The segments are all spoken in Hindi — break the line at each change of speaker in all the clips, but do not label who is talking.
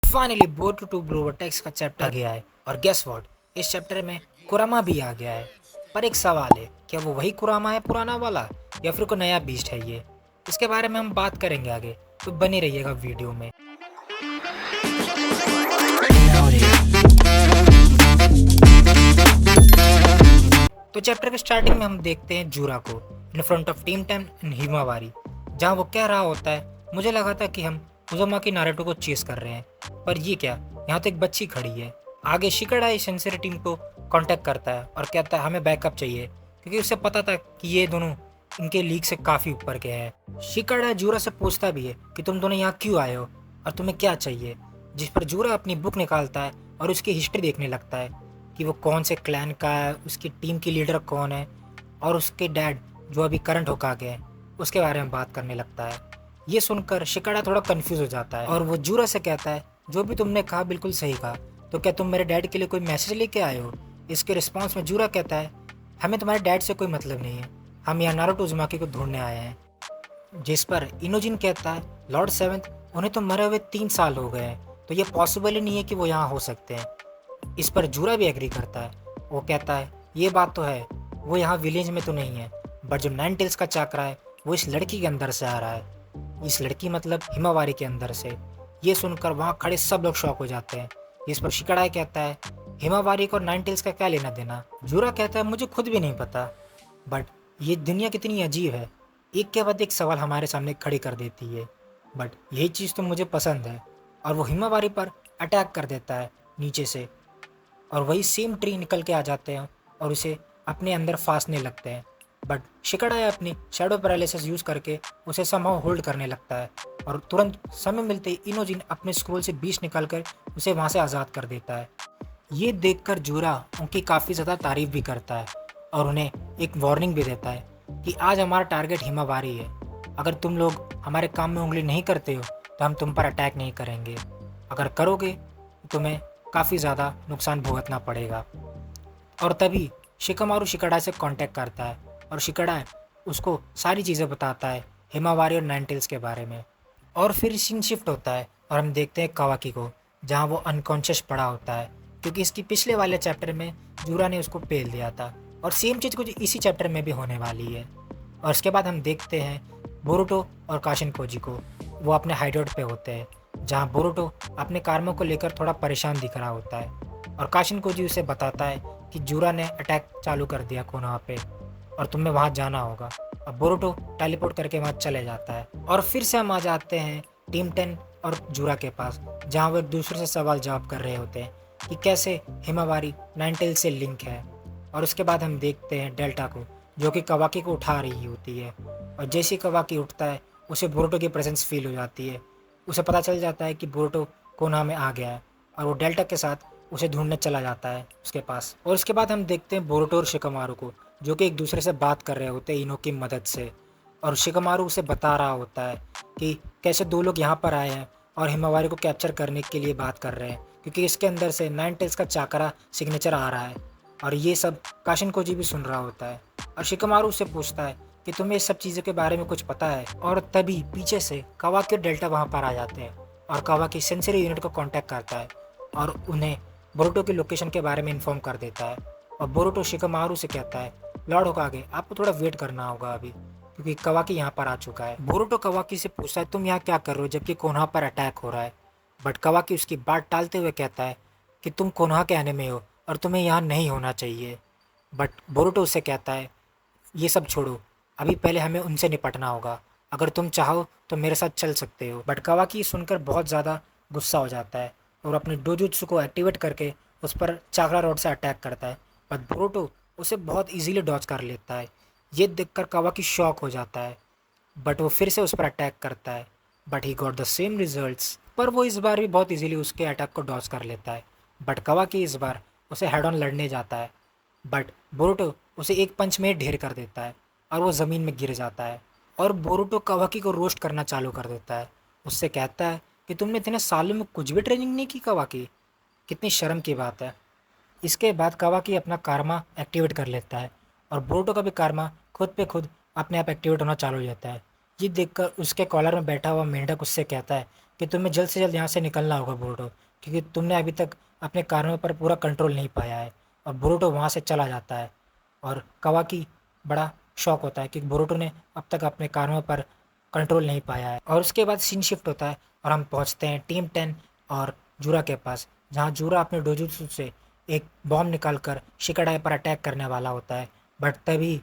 फाइनली बोरुटो टू ब्रोवर्टेक्स का चैप्टर आ गया है और गेस व्हाट, इस चैप्टर में कुरामा भी आ गया है। पर एक सवाल है, क्या वो वही कुरामा है पुराना वाला या फिर कोई नया बीस्ट है ये? इसके बारे में हम बात करेंगे आगे, तो बने रहिएगा वीडियो में। तो चैप्टर के स्टार्टिंग में हम देखते हैं जूरा को in front of team 10 in Himawari, जहाँ वो कह रहा होता है, मुझे लगा था कि हम उज़ुमाकी नारुतो को चेस कर रहे हैं, पर ये क्या, यहाँ तो एक बच्ची खड़ी है। आगे शिकाडा इस सेंसेरी टीम को कांटेक्ट करता है और कहता है हमें बैकअप चाहिए, क्योंकि उसे पता था कि ये दोनों इनके लीग से काफ़ी ऊपर के हैं। शिकाडा जूरा से पूछता भी है कि तुम दोनों यहाँ क्यों आए हो और तुम्हें क्या चाहिए, जिस पर जूरा अपनी बुक निकालता है और उसकी हिस्ट्री देखने लगता है कि वो कौन से क्लैन का है, उसकी टीम की लीडर कौन है और उसके डैड जो अभी करंट होकागे हैं उसके बारे में बात करने लगता है। ये सुनकर शिकाडा थोड़ा कंफ्यूज हो जाता है और वो जूरा से कहता है जो भी तुमने कहा बिल्कुल सही कहा, तो क्या तुम मेरे डैड के लिए कोई मैसेज लेके आए हो? इसके रिस्पॉन्स में जूरा कहता है हमें तुम्हारे डैड से कोई मतलब नहीं है, हम यहाँ नारुतो उज़ुमाकी को ढूंढने आए हैं। जिस पर इनोजिन कहता है लॉर्ड सेवेंथ, उन्हें तो मरे हुए 3 साल हो गए हैं, तो ये पॉसिबल ही नहीं है कि वो यहाँ हो सकते हैं। इस पर जूरा भी एग्री करता है। वो कहता है ये बात तो है, वो यहाँ विलेज में तो नहीं है, बट जो नाइन टेल्स का चाकरा है वो इस लड़की के अंदर से आ रहा है। इस लड़की मतलब हिमावारी के अंदर से। ये सुनकर वहाँ खड़े सब लोग शॉक हो जाते हैं। इस पर शिकाडाई कहता है हिमावारी को नाइन टेल्स का क्या लेना देना? जूरा कहता है मुझे खुद भी नहीं पता, बट ये दुनिया कितनी अजीब है, एक के बाद एक सवाल हमारे सामने खड़ी कर देती है, बट यही चीज़ तो मुझे पसंद है। और वो हिमावारी पर अटैक कर देता है नीचे से, और वही सेम ट्री निकल के आ जाते हैं और उसे अपने अंदर फांसने लगते हैं। बट शिकाडा अपनी शैडो पैरालिसिस यूज़ करके उसे समहाउ होल्ड करने लगता है और तुरंत समय मिलते ही इनोजिन अपने स्क्रोल से बीच निकालकर उसे वहाँ से आज़ाद कर देता है। ये देखकर जूरा उनकी काफ़ी ज़्यादा तारीफ भी करता है और उन्हें एक वार्निंग भी देता है कि आज हमारा टारगेट हिमावारी है, अगर तुम लोग हमारे काम में उंगली नहीं करते हो तो हम तुम पर अटैक नहीं करेंगे, अगर करोगे तो तुम्हें काफ़ी ज़्यादा नुकसान भुगतना पड़ेगा। और तभी शिकामारू शिकाडा से कांटेक्ट करता है और शिकाडा उसको सारी चीज़ें बताता है हिमावारी और नाइन टेल्स के बारे में। और फिर सीन शिफ्ट होता है और हम देखते हैं कावाकी को, जहाँ वो अनकॉन्शियस पड़ा होता है, क्योंकि इसकी पिछले वाले चैप्टर में जूरा ने उसको पेल दिया था और सेम चीज़ कुछ इसी चैप्टर में भी होने वाली है। और उसके बाद हम देखते हैं बोरुटो और काशिन कोजी को, वो अपने हाइडआउट पे होते हैं, जहाँ बोरुटो अपने कार्मों को लेकर थोड़ा परेशान दिख रहा होता है और काशिन कोजी उसे बताता है कि जूरा ने अटैक चालू कर दिया कोनोहा पे और तुम्हें वहाँ जाना होगा। अब बोरुटो टेलीपोर्ट करके वहाँ चले जाता है और फिर से हम आ जाते हैं टीम 10 और जूरा के पास, जहाँ वो एक दूसरे से सवाल जवाब कर रहे होते हैं कि कैसे हिमावारी नाइन टेल से लिंक है। और उसके बाद हम देखते हैं डेल्टा को, जो कि कवाकी को उठा रही होती है, और जैसे ही कवाकी उठता है उसे बोरुटो की प्रेजेंस फील हो जाती है। उसे पता चल जाता है कि बोरुटो कोनोहा में आ गया है और वो डेल्टा के साथ उसे ढूंढने चला जाता है उसके पास। और उसके बाद हम देखते हैं बोरुटो और शिकामारू को, जो कि एक दूसरे से बात कर रहे होते हैं इनो की मदद से, और शिकामारू उसे बता रहा होता है कि कैसे दो लोग यहाँ पर आए हैं और हिमावारी को कैप्चर करने के लिए बात कर रहे हैं, क्योंकि इसके अंदर से नाइन टेल्स का चाकरा सिग्नेचर आ रहा है। और ये सब काशिन कोजी भी सुन रहा होता है और शिकामारू उससे पूछता है कि तुम्हें इस सब चीज़ों के बारे में कुछ पता है। और तभी पीछे से कावाकी और डेल्टा वहाँ पर आ जाते हैं और कावाकी सेंसरी यूनिट को कांटेक्ट करता है और उन्हें बोरुटो की लोकेशन के बारे में इन्फॉर्म कर देता है। और बोरुटो शिकामारू से कहता है लॉर्ड होकागे, आपको थोड़ा वेट करना होगा अभी, क्योंकि कवाकी यहाँ पर आ चुका है। बोरुटो कवाकी से पूछता है तुम यहाँ क्या कर रहे हो जबकि कोनोहा पर अटैक हो रहा है, बट कवाकी उसकी बात टालते हुए कहता है कि तुम कोनोहा के आने में हो और तुम्हें यहाँ नहीं होना चाहिए। बट बोरुटो उससे कहता है ये सब छोड़ो, अभी पहले हमें उनसे निपटना होगा, अगर तुम चाहो तो मेरे साथ चल सकते हो। बट कवाकी सुनकर बहुत ज़्यादा गुस्सा हो जाता है और अपने डोजुत्सु को एक्टिवेट करके उस पर चाकरा रॉड से अटैक करता है, बट बोरुटो उसे बहुत इजीली डॉज कर लेता है। ये देखकर कावाकी शॉक हो जाता है, बट वो फिर से उस पर अटैक करता है, but he got the same results. पर वो इस बार भी बहुत इजीली उसके अटैक को डॉज कर लेता है, बट कावाकी इस बार उसे हेड ऑन लड़ने जाता है, बट बोरुटो उसे एक पंच में ढेर कर देता है और वो ज़मीन में गिर जाता है। और बोरुटो कावाकी को रोस्ट करना चालू कर देता है, उससे कहता है कि तुमने इतने सालों में कुछ भी ट्रेनिंग नहीं की कावाकी, कितनी शर्म की बात है। इसके बाद कावाकी अपना कारमा एक्टिवेट कर लेता है और बोरुटो का भी कारमा खुद पे खुद अपने आप एक्टिवेट होना चालू हो जाता है। ये देखकर उसके कॉलर में बैठा हुआ मेंढक उससे कहता है कि तुम्हें जल्द से जल्द यहाँ से निकलना होगा बोरुटो, क्योंकि तुमने अभी तक अपने कारणों पर पूरा कंट्रोल नहीं पाया है। और बोरुटो वहाँ से चला जाता है और कावाकी बड़ा शॉक होता है कि बोरुटो ने अब तक अपने कारणों पर कंट्रोल नहीं पाया है। और उसके बाद सीन शिफ्ट होता है और हम पहुँचते हैं टीम 10 और जूरा के पास, जहाँ जूरा अपने डोजुत्सु से एक बॉम्ब निकालकर शिकाडाई पर अटैक करने वाला होता है। बट तभी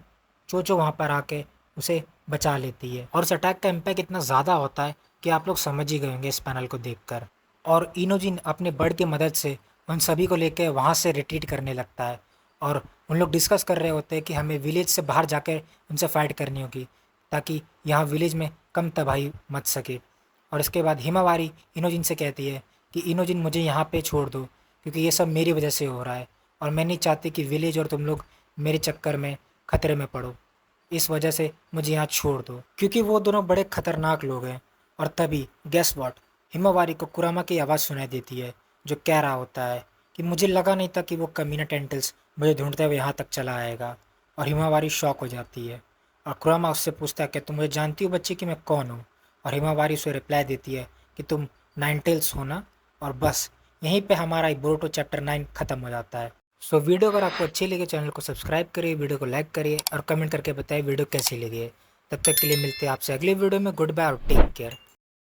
चोचो वहाँ पर आके उसे बचा लेती है और उस अटैक का इम्पैक्ट इतना ज़्यादा होता है कि आप लोग समझ ही गए होंगे इस पैनल को देखकर। और इनोजिन अपने बर्ड की मदद से उन सभी को लेकर वहाँ से रिट्रीट करने लगता है और उन लोग डिस्कस कर रहे होते हैं कि हमें विलेज से बाहर जाकर उनसे फाइट करनी होगी, ताकि यहाँ विलेज में कम तबाही मच सके। और इसके बाद हिमावारी इनोजिन से कहती है कि इनोजिन मुझे यहाँ पे छोड़ दो, क्योंकि ये सब मेरी वजह से हो रहा है और मैं नहीं चाहती कि विलेज और तुम लोग मेरे चक्कर में खतरे में पड़ो। इस वजह से मुझे यहाँ छोड़ दो, क्योंकि वो दोनों बड़े खतरनाक लोग हैं। और तभी गेस व्हाट, हिमावारी को कुरामा की आवाज़ सुनाई देती है, जो कह रहा होता है कि मुझे लगा नहीं था कि वो कमीना टेंटल्स मुझे ढूंढते हुए यहाँ तक चला आएगा। और हिमावारी शॉक हो जाती है और कुरामा उससे पूछता है कि तुम मुझे जानती हो बच्ची कि मैं कौन हूँ। और हिमावारी उसे रिप्लाई देती है कि तुम नाइन टेल्स हो ना। और बस यहीं पे हमारा बोरुटो चैप्टर 9 खत्म हो जाता है। सो वीडियो अगर आपको अच्छी लगी चैनल को सब्सक्राइब करिए, वीडियो को लाइक करिए और कमेंट करके बताइए वीडियो कैसी लगी है। तब तक के लिए मिलते हैं आपसे अगली वीडियो में। गुड बाय और टेक केयर।